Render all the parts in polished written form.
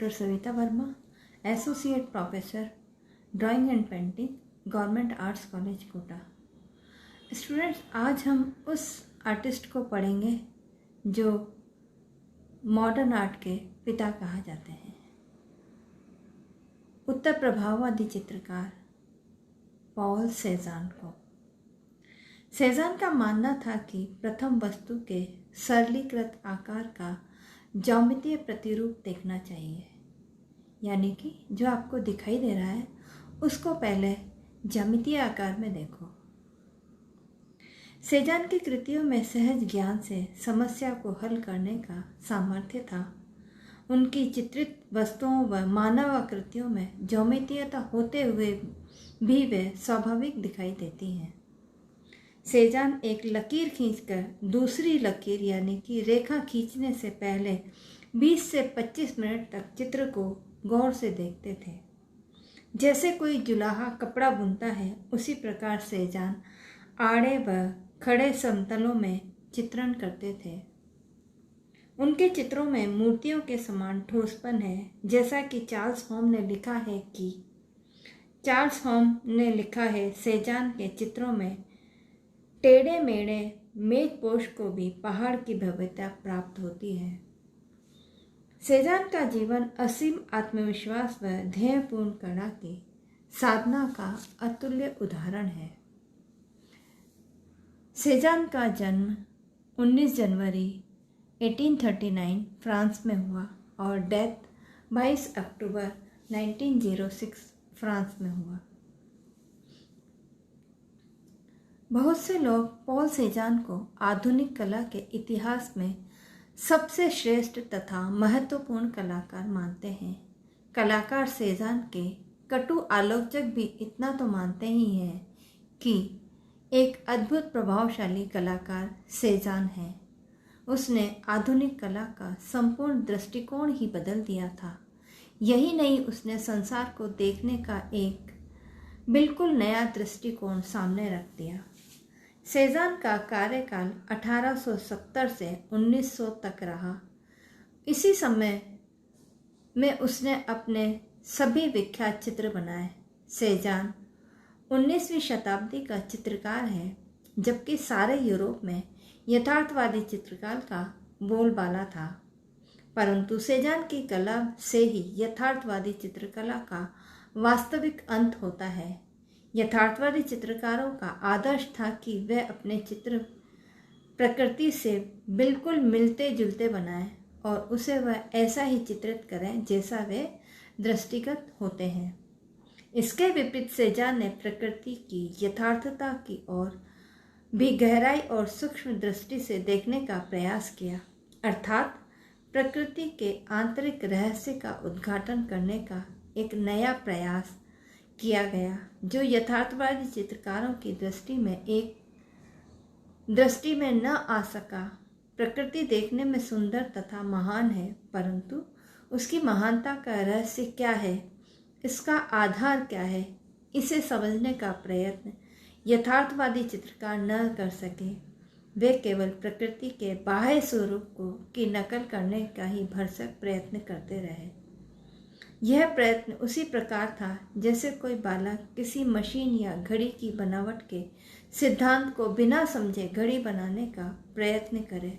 Doctor Savita Verma, associate professor drawing and painting, government arts college Kota. Students, आज हम उस artist को पढ़ेंगे जो मॉडर्न आर्ट के पिता कहा जाते हैं। उत्तर प्रभाववादी चित्रकार पॉल सेज़ान को। सेज़ान का मानना था कि प्रथम वस्तु के सरलीकृत आकार का ज्यामितीय प्रतिरूप देखना चाहिए, यानी कि जो आपको दिखाई दे रहा है उसको पहले ज्यामितीय आकार में देखो। सेज़ान की कृतियों में सहज ज्ञान से समस्या को हल करने का सामर्थ्य था। उनकी चित्रित वस्तुओं व मानव आकृतियों में ज्यामितीयता होते हुए भी वे स्वाभाविक दिखाई देती हैं। सेज़ान एक लकीर खींचकर दूसरी लकीर यानी कि रेखा खींचने से पहले 20 से 25 मिनट तक चित्र को गौर से देखते थे। जैसे कोई जुलाहा कपड़ा बुनता है, उसी प्रकार सेज़ान आड़े व खड़े समतलों में चित्रण करते थे। उनके चित्रों में मूर्तियों के समान ठोसपन है। जैसा कि चार्ल्स होम ने लिखा है, सेज़ान के चित्रों में टेढ़े मेढ़े मेजपोश को भी पहाड़ की भव्यता प्राप्त होती है। सेज़ान का जीवन असीम आत्मविश्वास व ध्येयपूर्ण कला की साधना का अतुल्य उदाहरण है। सेज़ान का जन्म 19 जनवरी 1839 फ्रांस में हुआ और डेथ 22 अक्टूबर 1906 फ्रांस में हुआ। बहुत से लोग पॉल सेज़ान को आधुनिक कला के इतिहास में सबसे श्रेष्ठ तथा महत्वपूर्ण कलाकार मानते हैं। कलाकार सेज़ान के कटु आलोचक भी इतना तो मानते ही हैं कि एक अद्भुत प्रभावशाली कलाकार सेज़ान है। उसने आधुनिक कला का संपूर्ण दृष्टिकोण ही बदल दिया था। यही नहीं, उसने संसार को देखने का एक बिल्कुल नया दृष्टिकोण सामने रख दिया। सेज़ान का कार्यकाल 1870 से 1900 तक रहा। इसी समय में उसने अपने सभी विख्यात चित्र बनाए। सेज़ान 19वीं शताब्दी का चित्रकार है, जबकि सारे यूरोप में यथार्थवादी चित्रकार का बोलबाला था। परंतु सेज़ान की कला से ही यथार्थवादी चित्रकला का वास्तविक अंत होता है। यथार्थवादी चित्रकारों का आदर्श था कि वे अपने चित्र प्रकृति से बिल्कुल मिलते जुलते बनाएं और उसे वह ऐसा ही चित्रित करें जैसा वे दृष्टिगत होते हैं। इसके विपरीत सेज़ान ने प्रकृति की यथार्थता की ओर भी गहराई और सूक्ष्म दृष्टि से देखने का प्रयास किया, अर्थात प्रकृति के आंतरिक रहस्य का उद्घाटन करने का एक नया प्रयास किया गया, जो यथार्थवादी चित्रकारों की दृष्टि में न आ सका। प्रकृति देखने में सुंदर तथा महान है, परंतु उसकी महानता का रहस्य क्या है, इसका आधार क्या है, इसे समझने का प्रयत्न यथार्थवादी चित्रकार न कर सके। वे केवल प्रकृति के बाह्य स्वरूप की नकल करने का ही भरसक प्रयत्न करते रहे। यह प्रयत्न उसी प्रकार था जैसे कोई बालक किसी मशीन या घड़ी की बनावट के सिद्धांत को बिना समझे घड़ी बनाने का प्रयत्न करे।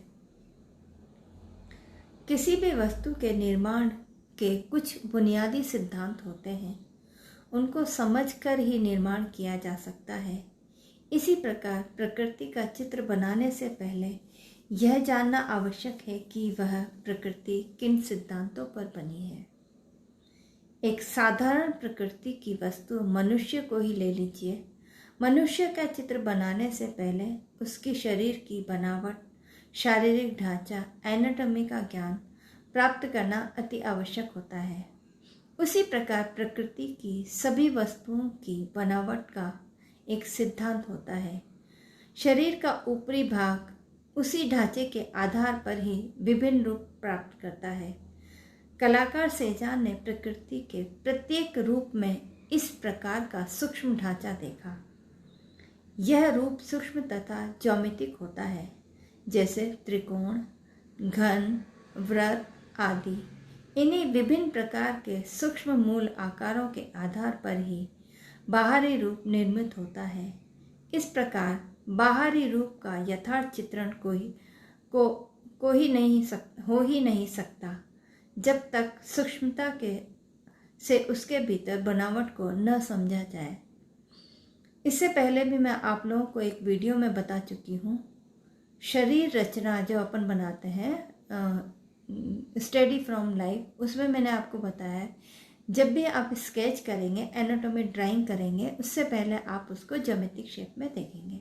किसी भी वस्तु के निर्माण के कुछ बुनियादी सिद्धांत होते हैं, उनको समझकर ही निर्माण किया जा सकता है। इसी प्रकार प्रकृति का चित्र बनाने से पहले यह जानना आवश्यक है कि वह प्रकृति किन सिद्धांतों पर बनी है। एक साधारण प्रकृति की वस्तु मनुष्य को ही ले लीजिए। मनुष्य का चित्र बनाने से पहले उसकी शरीर की बनावट, शारीरिक ढांचा, एनाटॉमी का ज्ञान प्राप्त करना अति आवश्यक होता है। उसी प्रकार प्रकृति की सभी वस्तुओं की बनावट का एक सिद्धांत होता है। शरीर का ऊपरी भाग उसी ढांचे के आधार पर ही विभिन्न रूप प्राप्त करता है। कलाकार सेज़ान ने प्रकृति के प्रत्येक रूप में इस प्रकार का सूक्ष्म ढांचा देखा। यह रूप सूक्ष्म तथा ज्यामितिक होता है, जैसे त्रिकोण, घन, वृत्त आदि। इन्हीं विभिन्न प्रकार के सूक्ष्म मूल आकारों के आधार पर ही बाहरी रूप निर्मित होता है। इस प्रकार बाहरी रूप का यथार्थ चित्रण हो ही नहीं सकता जब तक सूक्ष्मता से उसके भीतर बनावट को न समझा जाए। इससे पहले भी मैं आप लोगों को एक वीडियो में बता चुकी हूँ। शरीर रचना जो अपन बनाते हैं स्टडी फ्रॉम लाइफ, उसमें मैंने आपको बताया है जब भी आप स्केच करेंगे, एनाटॉमी ड्राइंग करेंगे, उससे पहले आप उसको ज्योमेट्रिक शेप में देखेंगे।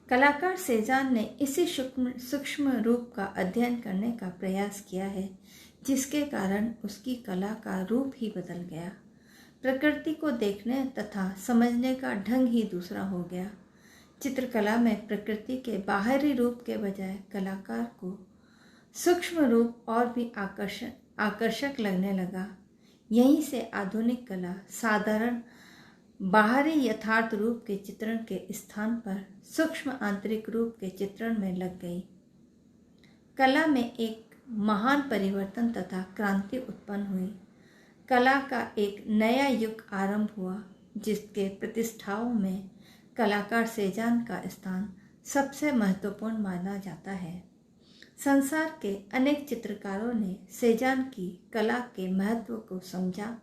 कलाकार सेजान ने इसी सूक्ष्म रूप का अध्ययन करने का प्रयास किया है, जिसके कारण उसकी कला का रूप ही बदल गया। प्रकृति को देखने तथा समझने का ढंग ही दूसरा हो गया। चित्रकला में प्रकृति के बाहरी रूप के बजाय कलाकार को सूक्ष्म रूप और भी आकर्षक लगने लगा। यहीं से आधुनिक कला साधारण बाहरी यथार्थ रूप के चित्रण के स्थान पर सूक्ष्म आंतरिक रूप के चित्रण में लग गई। कला में एक महान परिवर्तन तथा क्रांति उत्पन्न हुई। कला का एक नया युग आरंभ हुआ, जिसके प्रतिष्ठाओं में कलाकार सेजान का स्थान सबसे महत्वपूर्ण माना जाता है। संसार के अनेक चित्रकारों ने सेजान की कला के महत्व को समझा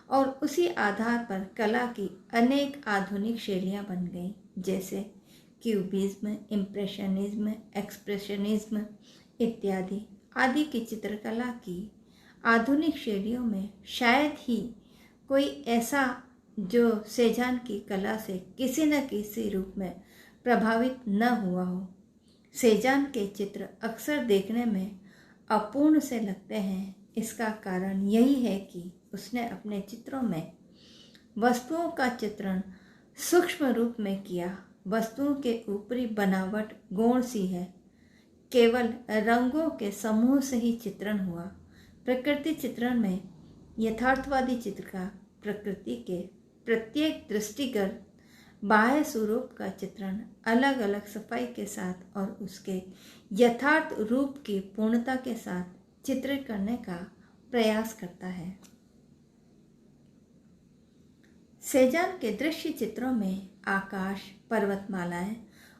और उसी आधार पर कला की अनेक आधुनिक शैलियाँ बन गईं, जैसे क्यूबिज्म, इम्प्रेशनिज्म, एक्सप्रेशनिज्म इत्यादि आदि की चित्रकला की आधुनिक शैलियों में शायद ही कोई ऐसा जो सेजान की कला से किसी न किसी रूप में प्रभावित न हुआ हो। सेजान के चित्र अक्सर देखने में अपूर्ण से लगते हैं। इसका कारण यही है कि उसने अपने चित्रों में वस्तुओं का चित्रण सूक्ष्म रूप में किया। वस्तुओं के ऊपरी बनावट गौण सी है, केवल रंगों के समूह से ही चित्रण हुआ। प्रकृति चित्रण में यथार्थवादी चित्रकार प्रकृति के प्रत्येक दृष्टिगत बाह्य स्वरूप का चित्रण अलग अलग सफाई के साथ और उसके यथार्थ रूप की पूर्णता के साथ चित्रित करने का प्रयास करता है। सेजान के दृश्य चित्रों में आकाश, पर्वतमालाएं,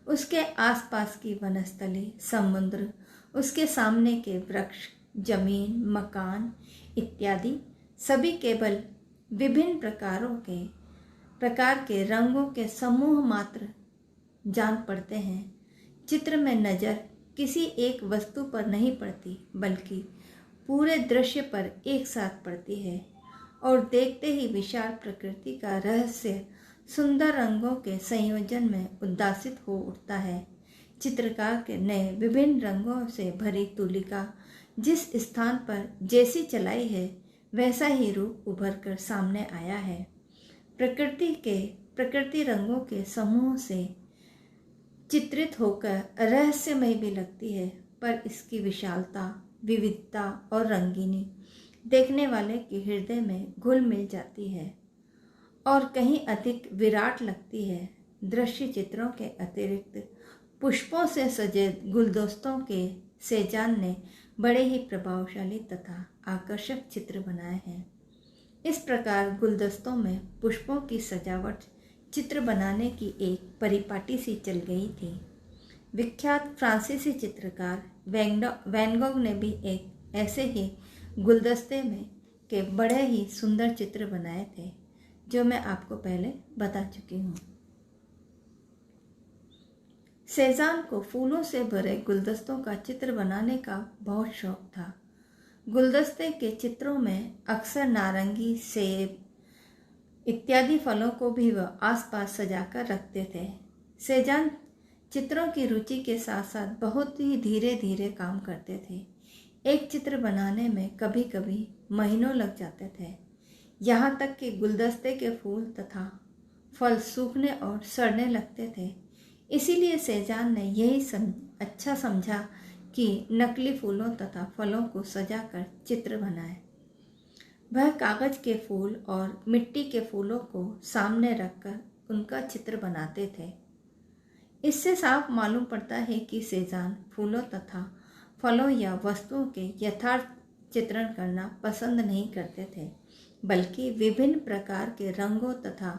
उसके आसपास की वनस्थली, समुद्र, उसके सामने के वृक्ष, जमीन, मकान इत्यादि सभी केवल विभिन्न प्रकार के रंगों के समूह मात्र जान पड़ते हैं। चित्र में नज़र किसी एक वस्तु पर नहीं पड़ती, बल्कि पूरे दृश्य पर एक साथ पड़ती है और देखते ही विशाल प्रकृति का रहस्य सुंदर रंगों के संयोजन में उद्भासित हो उठता है। चित्रकार के ने विभिन्न रंगों से भरी तुलिका जिस स्थान पर जैसी चलाई है, वैसा ही रूप उभर कर सामने आया है। प्रकृति रंगों के समूह से चित्रित होकर रहस्यमय भी लगती है, पर इसकी विशालता, विविधता और रंगीनी देखने वाले के हृदय में घुल मिल जाती है और कहीं अधिक विराट लगती है। दृश्य चित्रों के अतिरिक्त पुष्पों से सजे गुलदस्तों के सेजान ने बड़े ही प्रभावशाली तथा आकर्षक चित्र बनाए हैं। इस प्रकार गुलदस्तों में पुष्पों की सजावट चित्र बनाने की एक परिपाटी सी चल गई थी। विख्यात फ्रांसीसी चित्रकार वैन गोग ने भी एक ऐसे ही गुलदस्ते में के बड़े ही सुंदर चित्र बनाए थे, जो मैं आपको पहले बता चुकी हूँ। सेजान को फूलों से भरे गुलदस्तों का चित्र बनाने का बहुत शौक था। गुलदस्ते के चित्रों में अक्सर नारंगी, सेब इत्यादि फलों को भी वह आसपास सजाकर रखते थे। सेजान चित्रों की रुचि के साथ साथ बहुत ही धीरे धीरे काम करते थे। एक चित्र बनाने में कभी कभी महीनों लग जाते थे, यहाँ तक कि गुलदस्ते के फूल तथा फल सूखने और सड़ने लगते थे। इसीलिए सेजान ने यही अच्छा समझा कि नकली फूलों तथा फलों को सजाकर चित्र बनाए। वह कागज के फूल और मिट्टी के फूलों को सामने रखकर उनका चित्र बनाते थे। इससे साफ मालूम पड़ता है कि सेजान फूलों तथा फलों या वस्तुओं के यथार्थ चित्रण करना पसंद नहीं करते थे, बल्कि विभिन्न प्रकार के रंगों तथा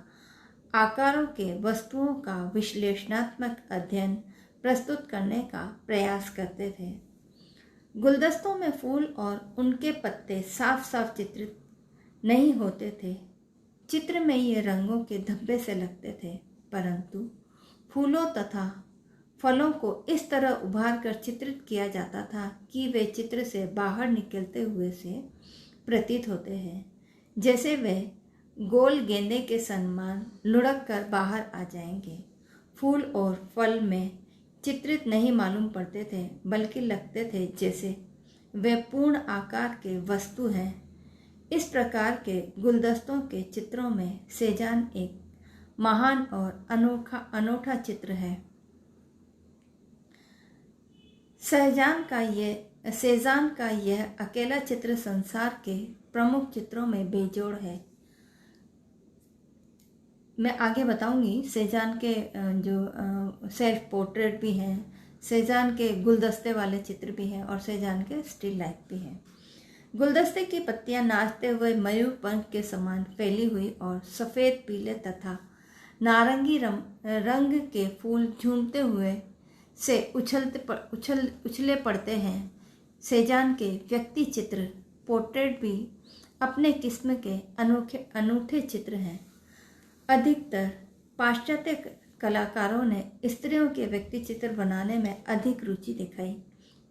आकारों के वस्तुओं का विश्लेषणात्मक अध्ययन प्रस्तुत करने का प्रयास करते थे। गुलदस्तों में फूल और उनके पत्ते साफ साफ चित्रित नहीं होते थे। चित्र में ये रंगों के धब्बे से लगते थे, परंतु फूलों तथा फलों को इस तरह उभार कर चित्रित किया जाता था कि वे चित्र से बाहर निकलते हुए से प्रतीत होते हैं, जैसे वे गोल गेंदे के समान लुढ़क कर बाहर आ जाएंगे। फूल और फल में चित्रित नहीं मालूम पड़ते थे, बल्कि लगते थे जैसे वे पूर्ण आकार के वस्तु हैं। इस प्रकार के गुलदस्तों के चित्रों में सेजान एक महान और अनोखा चित्र है। सेजान का यह अकेला चित्र संसार के प्रमुख चित्रों में बेजोड़ है। मैं आगे बताऊंगी सेजान के जो सेल्फ पोर्ट्रेट भी हैं, सेजान के गुलदस्ते वाले चित्र भी हैं और सेजान के स्टिल लाइफ भी हैं। गुलदस्ते की पत्तियां नाचते हुए मयूर पंख के समान फैली हुई और सफ़ेद, पीले तथा नारंगी रंग के फूल झूमते हुए से उछले पड़ते हैं। सेजान के व्यक्ति चित्र पोर्ट्रेट भी अपने किस्म के अनूठे चित्र हैं। अधिकतर पाश्चात्य कलाकारों ने स्त्रियों के व्यक्ति चित्र बनाने में अधिक रुचि दिखाई,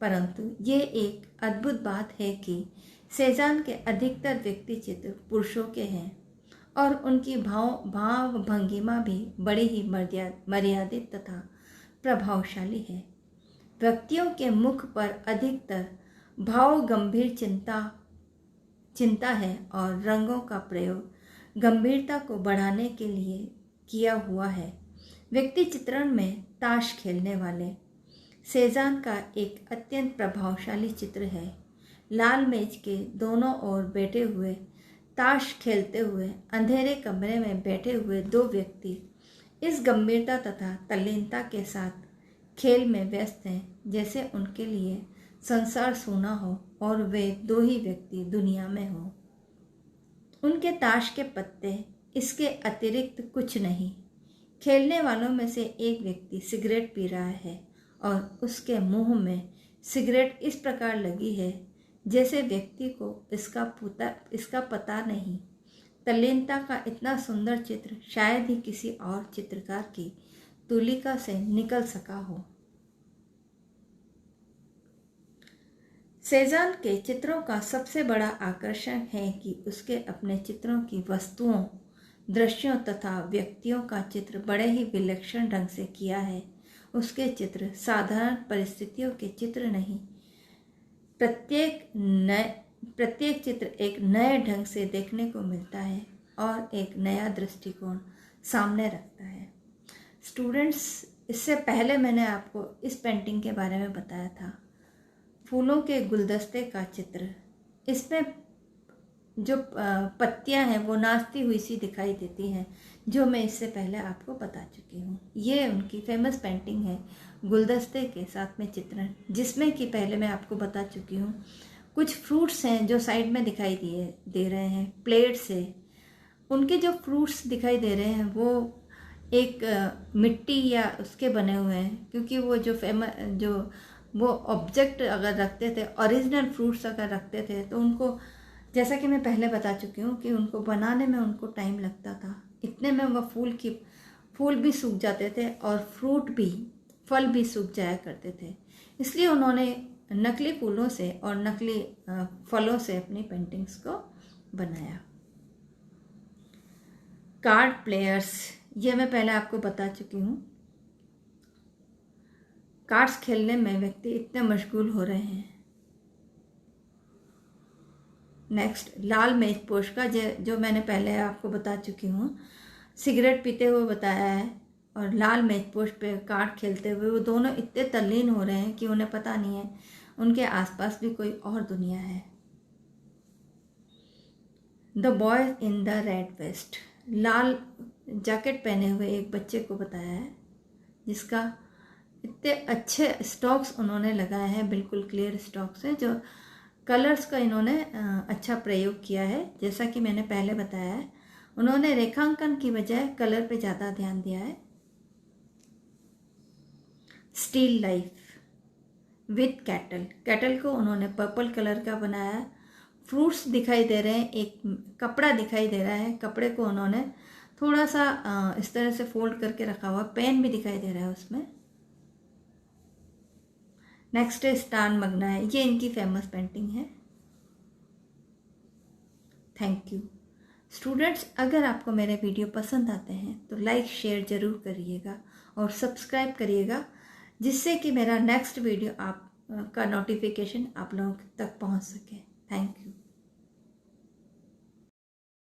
परंतु ये एक अद्भुत बात है कि सेजान के अधिकतर व्यक्ति चित्र पुरुषों के हैं और उनकी भाव भंगिमा भी बड़ी ही मर्यादित तथा प्रभावशाली है। व्यक्तियों के मुख पर अधिकतर भाव गंभीर चिंता है और रंगों का प्रयोग गंभीरता को बढ़ाने के लिए किया हुआ है। व्यक्ति चित्रण में ताश खेलने वाले सेजान का एक अत्यंत प्रभावशाली चित्र है। लाल मेज के दोनों ओर बैठे हुए ताश खेलते हुए अंधेरे कमरे में बैठे हुए दो व्यक्ति इस गंभीरता तथा तल्लीनता के साथ खेल में व्यस्त हैं, जैसे उनके लिए संसार सूना हो और वे दो ही व्यक्ति दुनिया में हो। उनके ताश के पत्ते इसके अतिरिक्त कुछ नहीं। खेलने वालों में से एक व्यक्ति सिगरेट पी रहा है और उसके मुंह में सिगरेट इस प्रकार लगी है जैसे व्यक्ति को इसका पता नहीं। तल्लीनता का इतना सुंदर चित्र शायद ही किसी और चित्रकार की तुलिका से निकल सका हो। सेजान के चित्रों का सबसे बड़ा आकर्षण है कि उसके अपने चित्रों की वस्तुओं, दृश्यों तथा व्यक्तियों का चित्र बड़े ही विलक्षण ढंग से किया है। उसके चित्र साधारण परिस्थितियों के चित्र नहीं, प्रत्येक चित्र एक नए ढंग से देखने को मिलता है और एक नया दृष्टिकोण सामने रखता है। स्टूडेंट्स, इससे पहले मैंने आपको इस पेंटिंग के बारे में बताया था, फूलों के गुलदस्ते का चित्र। इसमें जो पत्तियां हैं वो नाचती हुई सी दिखाई देती हैं, जो मैं इससे पहले आपको बता चुकी हूँ। ये उनकी फेमस पेंटिंग है गुलदस्ते के साथ में चित्रण, जिसमें कि पहले मैं आपको बता चुकी हूँ। कुछ फ्रूट्स हैं जो साइड में दिखाई दे रहे हैं, प्लेट से। उनके जो फ्रूट्स दिखाई दे रहे हैं वो एक मिट्टी या उसके बने हुए हैं, क्योंकि वो वो ऑब्जेक्ट अगर रखते थे, ओरिजिनल फ्रूट्स अगर रखते थे, तो उनको, जैसा कि मैं पहले बता चुकी हूँ कि उनको बनाने में उनको टाइम लगता था। इतने में वह फूल भी सूख जाते थे और फल भी सूख जाया करते थे। इसलिए उन्होंने नकली फूलों से और नकली फलों से अपनी पेंटिंग्स को बनाया। कार्ड प्लेयर्स, ये मैं पहले आपको बता चुकी हूँ। कार्ड्स खेलने में व्यक्ति इतने मशगूल हो रहे हैं। नेक्स्ट, लाल मेजपोश का जो मैंने पहले आपको बता चुकी हूँ, सिगरेट पीते हुए बताया है और लाल मेजपोश पे कार्ड खेलते हुए वो दोनों इतने तल्लीन हो रहे हैं कि उन्हें पता नहीं है उनके आसपास भी कोई और दुनिया है। The boy in the red vest, लाल जैकेट पहने हुए एक बच्चे को बताया है, जिसका इतने अच्छे स्टॉक्स उन्होंने लगाए हैं, बिल्कुल क्लियर स्टॉक्स हैं। जो कलर्स का इन्होंने अच्छा प्रयोग किया है, जैसा कि मैंने पहले बताया है, उन्होंने रेखांकन की बजाय कलर पे ज़्यादा ध्यान दिया है। Still life with cattle, cattle को उन्होंने पर्पल कलर का बनाया है। फ्रूट्स दिखाई दे रहे हैं, एक कपड़ा दिखाई दे रहा है, कपड़े को उन्होंने थोड़ा सा इस तरह से फोल्ड करके रखा हुआ। पेन भी दिखाई दे रहा है उसमें। नेक्स्ट है स्टान मगना है, ये इनकी फेमस पेंटिंग है। Thank you students. अगर आपको मेरे वीडियो पसंद आते हैं तो लाइक शेयर ज़रूर करिएगा और सब्सक्राइब करिएगा, जिससे कि मेरा नेक्स्ट वीडियो आप का नोटिफिकेशन आप लोगों तक पहुंच सके। Thank you.